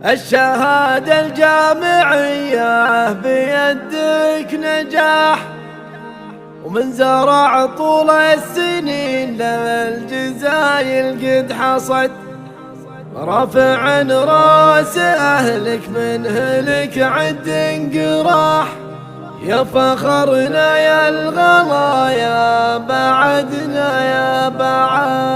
الشهادة الجامعية بيدك نجاح، ومن زرع طول السنين للجزايل قد حصد، رافع راس أهلك من هلك عد انقراح. يا فخرنا يا الغلا يا بعدنا يا بعد،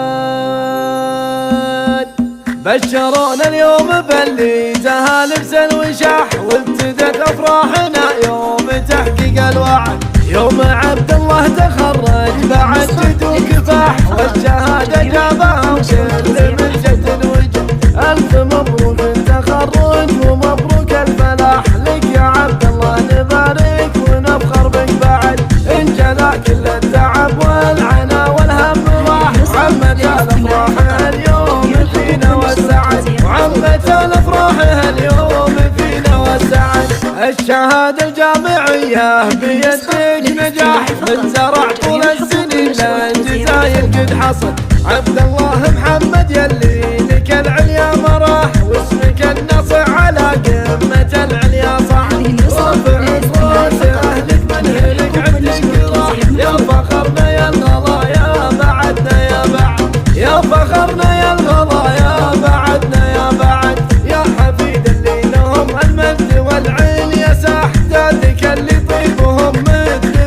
بشرونا اليوم باللي زها لبس الوشاح، وابتدت افراحنا يوم تحقيق الوعد، يوم عبد الله تخرج بعد جد وكفاح، والشهادة جابها وكل من جد وجه. الف مبروك التخرج ومبروك الفلاح، لك يا عبد الله نبارك ونفخر بك بعد، ان جلا كل التعب والعنا والهم راح، عمت الافراح اليوم فينا والسعد، وعمت الافراح اليوم فينا والسعد. الشهادة الجامعية بيدك نجاح، من زرع طول السنين للجزايل قد حصل، عبد الله محمد يلي لك العليا مراح، واسمك النصع على قمة العليا صح، رافع راس اهلك من هلك عد انقراح. يا فخرنا يا الغلا يا بعدنا يا بعد، يا فخرنا يا الغلا يا بعدنا يا بعد، يا حفيد اللي لهم المجد والعليا ساح، ذاتك اللي طيبهم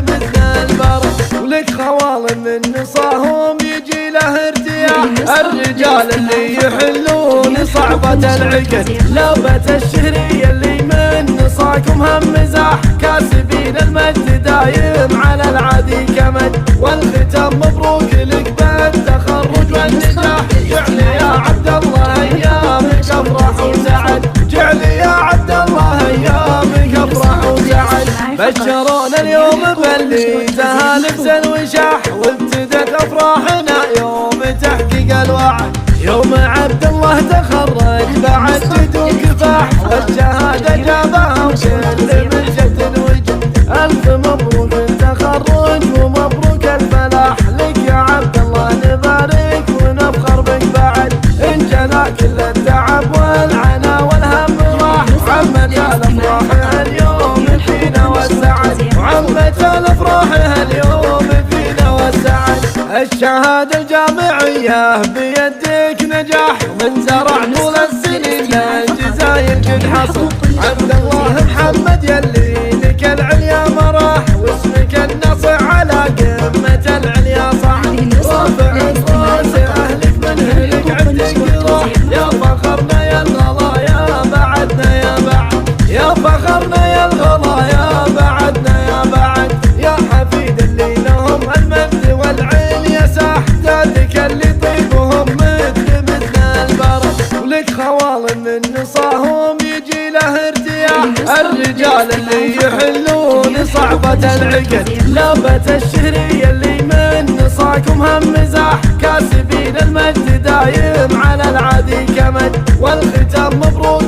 مثل البرد، ولك خوال من نصاهم يجي له ارتياح، الرجال اللي يحلون صعبة العقد، لابة الشهرية اللي من نصاكم هم مزاح، كاسبين المجد دايم على العادي كمد، والختام مبروك لك بالتخرج والنجاح، جعل يا عبد الله ايامك افراح وسعد، جعل يا عبد الله ايامك افراح وسعد. بشرونا اليوم باللي زها لبس الوشاح، وابتدت افراحنا يوم تحقيق الوعد، يوم عبد الله تخرج بعد جد وكفاح، والشهادة جابها وكل من جد وجه. الف مبروك التخرج ومبروك الفلاح، لك يا عبد الله نبارك ونفخر بك بعد، ان جلا كل التعب والعنا والهم راح، وعمت الافراح اليوم فينا والسعد، وعمت الافراح اليوم فينا والسعد. الشهادة الجامعية بيدك نجاح، من زرع طول السنين للجزايل قد حصل، عبد الله محمد يلي لك العليا مراح، واسمك النصع على قمة العليا صح، رافع راس اهلك من هلك عد انقراح. يا فخرنا يا الغلا يا بعدنا يا بعد، يا فخرنا يا الغلا يا بعدنا يا بعد، يا حفيد اللي لهم المجد والعليا ساح، ذاتك اللي طيبهم مثل البرد، ولك خوال من نصاهم يجي له ارتياح، الرجال اللي يحلون صعبة العقد، لابة الشهرية اللي من نصاكم هم مزاح، كاسبين المجد دايم على العادي كمد، والختام مبروك